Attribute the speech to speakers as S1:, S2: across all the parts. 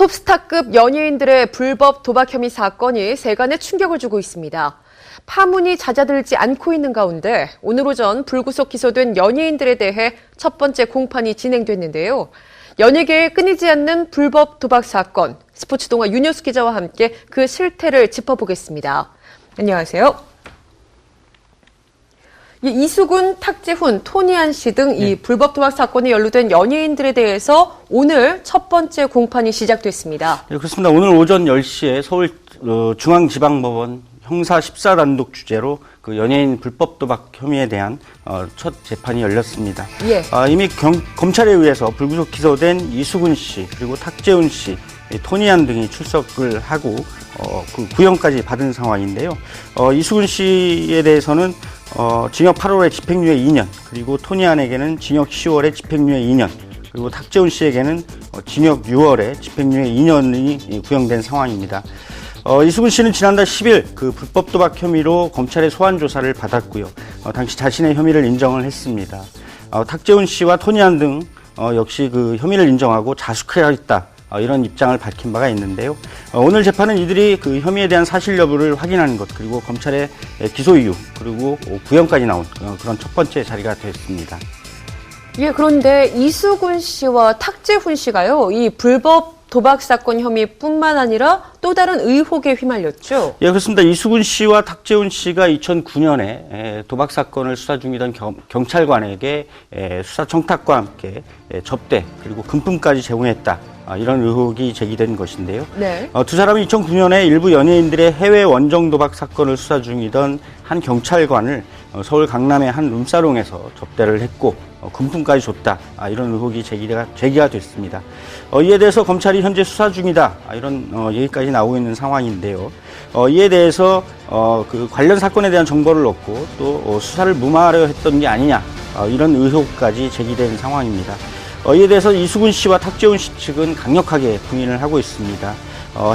S1: 톱스타급 연예인들의 불법 도박 혐의 사건이 세간에 충격을 주고 있습니다. 파문이 잦아들지 않고 있는 가운데 오늘 오전 불구속 기소된 연예인들에 대해 첫 번째 공판이 진행됐는데요. 연예계에 끊이지 않는 불법 도박 사건, 스포츠동아 윤효수 기자와 함께 그 실태를 짚어보겠습니다. 안녕하세요. 이수근, 탁재훈, 토니안 씨 등 이 불법 도박 사건에 연루된 연예인들에 대해서 오늘 첫 번째 공판이 시작됐습니다.
S2: 네, 그렇습니다. 오늘 오전 10시에 서울 중앙지방법원 형사 14단독 주재로 그 연예인 불법 도박 혐의에 대한 첫 재판이 열렸습니다.
S1: 예.
S2: 이미 검찰에 의해서 불구속 기소된 이수근 씨 그리고 탁재훈 씨, 토니안 등이 출석을 하고 그 구형까지 받은 상황인데요. 이수근 씨에 대해서는 징역 8월에 집행유예 2년, 그리고 토니안에게는 징역 10월에 집행유예 2년, 그리고 탁재훈 씨에게는 징역 6월에 집행유예 2년이 구형된 상황입니다. 이수근 씨는 지난달 10일 그 불법 도박 혐의로 검찰의 소환 조사를 받았고요. 당시 자신의 혐의를 인정을 했습니다. 탁재훈 씨와 토니안 등 역시 그 혐의를 인정하고 자숙해야겠다. 이런 입장을 밝힌 바가 있는데요. 오늘 재판은 이들이 그 혐의에 대한 사실 여부를 확인하는 것, 그리고 검찰의 기소 이유, 그리고 구형까지 나온 그런 첫 번째 자리가 됐습니다.
S1: 예, 그런데 이수근 씨와 탁재훈 씨가요, 이 불법 도박 사건 혐의뿐만 아니라 또 다른 의혹에 휘말렸죠.
S2: 예, 그렇습니다. 이수근 씨와 탁재훈 씨가 2009년에 도박 사건을 수사 중이던 경찰관에게 수사 청탁과 함께 접대 그리고 금품까지 제공했다. 이런 의혹이 제기된 것인데요.
S1: 네.
S2: 두 사람은 2009년에 일부 연예인들의 해외 원정 도박 사건을 수사 중이던 한 경찰관을 서울 강남의 한 룸사롱에서 접대를 했고 금품까지 줬다. 이런 의혹이 제기가 됐습니다. 이에 대해서 검찰이 현재 수사 중이다. 이런 얘기까지 나오고 있는 상황인데요. 이에 대해서 그 관련 사건에 대한 정보를 얻고 또 수사를 무마하려 했던 게 아니냐. 이런 의혹까지 제기된 상황입니다. 이에 대해서 이수근 씨와 탁재훈 씨 측은 강력하게 부인을 하고 있습니다.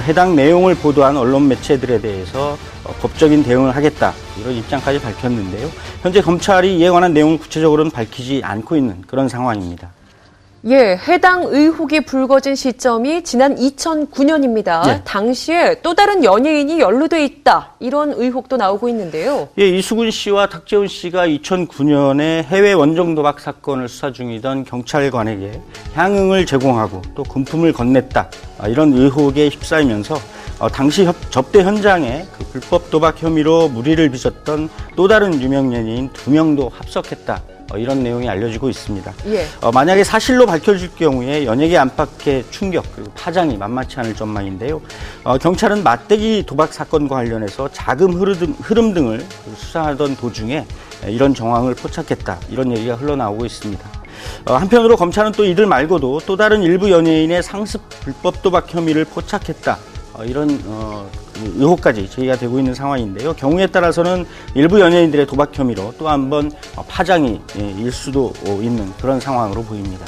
S2: 해당 내용을 보도한 언론 매체들에 대해서 법적인 대응을 하겠다, 이런 입장까지 밝혔는데요. 현재 검찰이 이에 관한 내용을 구체적으로는 밝히지 않고 있는 그런 상황입니다.
S1: 예, 해당 의혹이 불거진 시점이 지난 2009년입니다.
S2: 네.
S1: 당시에 또 다른 연예인이 연루돼 있다, 이런 의혹도 나오고 있는데요.
S2: 예, 이수근 씨와 탁재훈 씨가 2009년에 해외 원정 도박 사건을 수사 중이던 경찰관에게 향응을 제공하고 또 금품을 건넸다, 이런 의혹에 휩싸이면서 당시 접대 현장에 그 불법 도박 혐의로 물의를 빚었던 또 다른 유명 연예인 2명도 합석했다. 이런 내용이 알려지고 있습니다.
S1: 예.
S2: 만약에 사실로 밝혀질 경우에 연예계 안팎의 충격 그리고 파장이 만만치 않을 전망인데요. 경찰은 맞대기 도박 사건과 관련해서 자금 흐름 등을 수사하던 도중에 이런 정황을 포착했다, 이런 얘기가 흘러나오고 있습니다. 한편으로 검찰은 또 이들 말고도 또 다른 일부 연예인의 상습 불법 도박 혐의를 포착했다, 이런 의혹까지 제기가 되고 있는 상황인데요. 경우에 따라서는 일부 연예인들의 도박 혐의로 또 한 번 파장이 일 수도 있는 그런 상황으로 보입니다.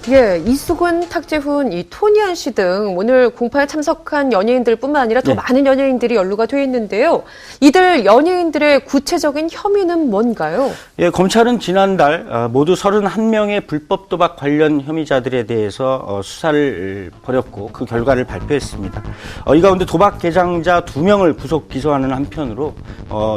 S1: 예, 이수근, 탁재훈, 이 토니안 씨 등 오늘 공판에 참석한 연예인들뿐만 아니라 또 많은 연예인들이 연루가 돼 있는데요. 이들 연예인들의 구체적인 혐의는 뭔가요?
S2: 예, 검찰은 지난달 모두 31명의 불법 도박 관련 혐의자들에 대해서 수사를 벌였고 그 결과를 발표했습니다. 이 가운데 도박 개장자 2명을 구속 기소하는 한편으로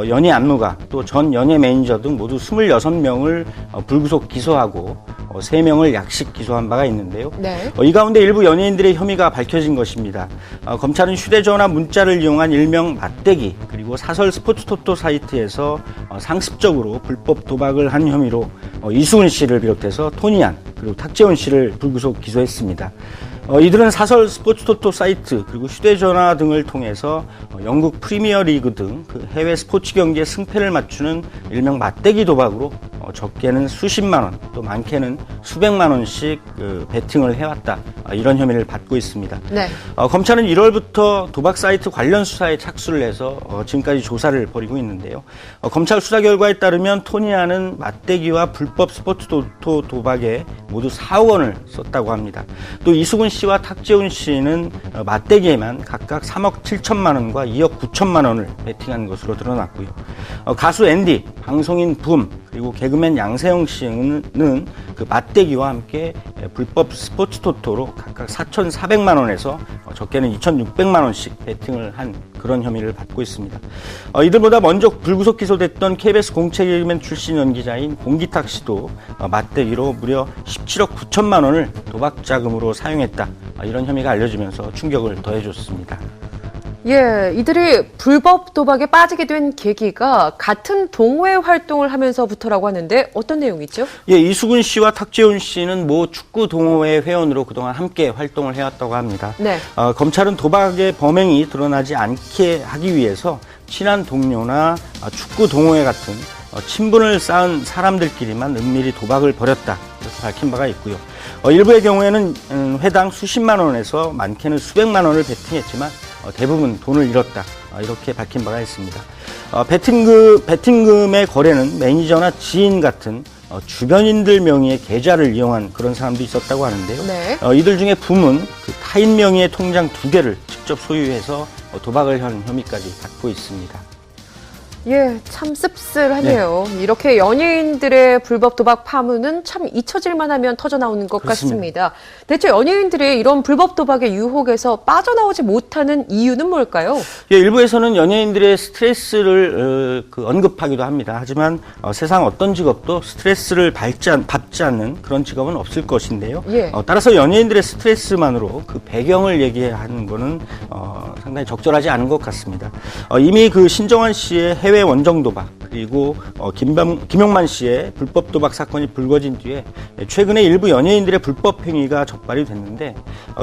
S2: 연예 안무가 또 전 연예 매니저 등 모두 26명을 불구속 기소하고 3명을 약식 기소한 바가 있는데요.
S1: 네.
S2: 이 가운데 일부 연예인들의 혐의가 밝혀진 것입니다. 검찰은 휴대전화 문자를 이용한 일명 맞대기 그리고 사설 스포츠 토토 사이트에서 상습적으로 불법 도박을 한 혐의로 이수근 씨를 비롯해서 토니안 그리고 탁재훈 씨를 불구속 기소했습니다. 이들은 사설 스포츠 토토 사이트 그리고 휴대전화 등을 통해서 영국 프리미어 리그 등 그 해외 스포츠 경기의 승패를 맞추는 일명 맞대기 도박으로 적게는 수십만 원, 또 많게는 수백만 원씩 그 베팅을 해왔다, 이런 혐의를 받고 있습니다.
S1: 네.
S2: 검찰은 1월부터 도박 사이트 관련 수사에 착수를 해서 지금까지 조사를 벌이고 있는데요. 검찰 수사 결과에 따르면 토니안은 맞대기와 불법 스포츠 토토 도박에 모두 4억 원을 썼다고 합니다. 또 이수근 씨와 탁재훈 씨는 맞대기에만 각각 3억 7천만 원과 2억 9천만 원을 베팅한 것으로 드러났고요. 가수 앤디, 방송인 붐, 그리고 개그맨 양세형 씨는 그 맞대기와 함께 불법 스포츠 토토로 각각 4,400만 원에서 적게는 2,600만 원씩 베팅을 한 그런 혐의를 받고 있습니다. 이들보다 먼저 불구속 기소됐던 KBS 공채 개그맨 출신 연기자인 공기탁 씨도 맞대기로 무려 17억 9천만 원을 도박 자금으로 사용했다. 이런 혐의가 알려지면서 충격을 더해줬습니다.
S1: 예, 이들이 불법 도박에 빠지게 된 계기가 같은 동호회 활동을 하면서부터라고 하는데 어떤 내용이죠?
S2: 예, 이수근 씨와 탁재훈 씨는 모 축구 동호회 회원으로 그동안 함께 활동을 해왔다고 합니다.
S1: 네.
S2: 검찰은 도박의 범행이 드러나지 않게 하기 위해서 친한 동료나 축구 동호회 같은 친분을 쌓은 사람들끼리만 은밀히 도박을 벌였다. 이렇게 밝힌 바가 있고요. 일부의 경우에는 회당 수십만 원에서 많게는 수백만 원을 베팅했지만 대부분 돈을 잃었다. 이렇게 밝힌 바가 있습니다. 베팅금의 거래는 매니저나 지인 같은 주변인들 명의의 계좌를 이용한 그런 사람도 있었다고 하는데요.
S1: 네.
S2: 이들 중에 붐은 그 타인 명의의 통장 2개를 직접 소유해서 도박을 한 혐의까지 받고 있습니다.
S1: 예, 참 씁쓸하네요. 네. 이렇게 연예인들의 불법 도박 파문은 참 잊혀질만 하면 터져나오는 것
S2: 그렇습니다.
S1: 같습니다. 대체 연예인들이 이런 불법 도박의 유혹에서 빠져나오지 못하는 이유는 뭘까요?
S2: 예, 일부에서는 연예인들의 스트레스를 언급하기도 합니다. 하지만 세상 어떤 직업도 스트레스를 받지 않는 그런 직업은 없을 것인데요.
S1: 예.
S2: 따라서 연예인들의 스트레스만으로 그 배경을 얘기하는 것은 상당히 적절하지 않은 것 같습니다. 이미 그 신정환 씨의 해외 원정 도박 그리고 김용만 씨의 불법 도박 사건이 불거진 뒤에 최근에 일부 연예인들의 불법 행위가 적발이 됐는데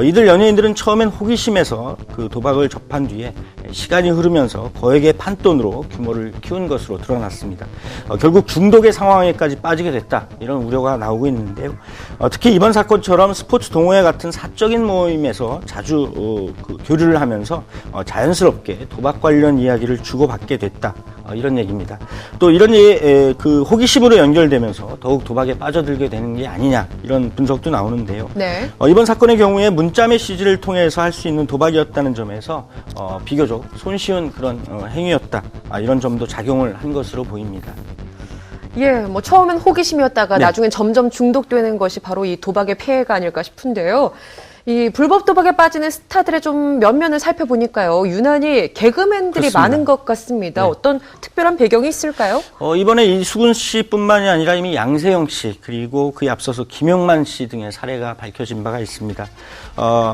S2: 이들 연예인들은 처음엔 호기심에서 그 도박을 접한 뒤에 시간이 흐르면서 거액의 판돈으로 규모를 키운 것으로 드러났습니다. 결국 중독의 상황에까지 빠지게 됐다 이런 우려가 나오고 있는데요. 특히 이번 사건처럼 스포츠 동호회 같은 사적인 모임에서 자주 교류를 하면서 자연스럽게 도박 관련 이야기를 주고받게 됐다. 이런 얘기입니다. 또 이런 그 호기심으로 연결되면서 더욱 도박에 빠져들게 되는 게 아니냐 이런 분석도 나오는데요.
S1: 네.
S2: 이번 사건의 경우에 문자 메시지를 통해서 할 수 있는 도박이었다는 점에서 비교적 손쉬운 그런 행위였다. 이런 점도 작용을 한 것으로 보입니다.
S1: 예, 뭐 처음엔 호기심이었다가
S2: 네.
S1: 나중엔 점점 중독되는 것이 바로 이 도박의 폐해가 아닐까 싶은데요. 이 불법 도박에 빠지는 스타들의 좀 면면을 살펴보니까요. 유난히 개그맨들이
S2: 그렇습니다.
S1: 많은 것 같습니다.
S2: 네.
S1: 어떤 특별한 배경이 있을까요?
S2: 이번에 이수근 씨뿐만이 아니라 이미 양세형 씨 그리고 그에 앞서서 김용만 씨 등의 사례가 밝혀진 바가 있습니다.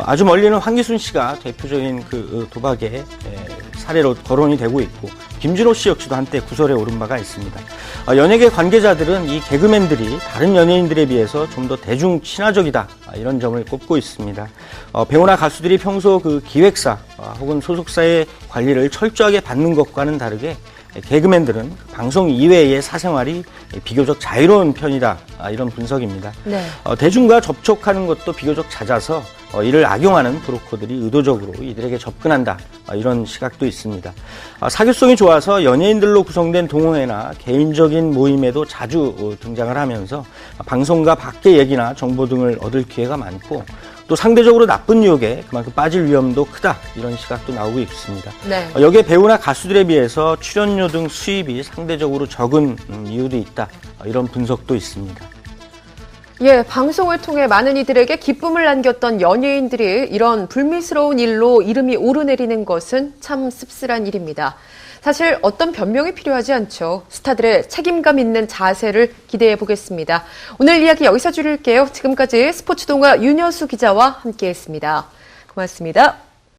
S2: 아주 멀리는 황기순 씨가 대표적인 그 도박의 사례로 거론이 되고 있고 김준호 씨 역시도 한때 구설에 오른 바가 있습니다. 연예계 관계자들은 이 개그맨들이 다른 연예인들에 비해서 좀 더 대중 친화적이다 이런 점을 꼽고 있습니다. 배우나 가수들이 평소 그 기획사 혹은 소속사의 관리를 철저하게 받는 것과는 다르게 개그맨들은 방송 이외의 사생활이 비교적 자유로운 편이다 이런 분석입니다.
S1: 네.
S2: 대중과 접촉하는 것도 비교적 잦아서 이를 악용하는 브로커들이 의도적으로 이들에게 접근한다 이런 시각도 있습니다. 사교성이 좋아서 연예인들로 구성된 동호회나 개인적인 모임에도 자주 등장을 하면서 방송과 밖의 얘기나 정보 등을 얻을 기회가 많고 또 상대적으로 나쁜 유혹에 그만큼 빠질 위험도 크다 이런 시각도 나오고 있습니다.
S1: 네.
S2: 여기에 배우나 가수들에 비해서 출연료 등 수입이 상대적으로 적은 이유도 있다 이런 분석도 있습니다.
S1: 예, 방송을 통해 많은 이들에게 기쁨을 남겼던 연예인들이 이런 불미스러운 일로 이름이 오르내리는 것은 참 씁쓸한 일입니다. 사실 어떤 변명이 필요하지 않죠. 스타들의 책임감 있는 자세를 기대해 보겠습니다. 오늘 이야기 여기서 줄일게요. 지금까지 스포츠동화 윤여수 기자와 함께했습니다. 고맙습니다.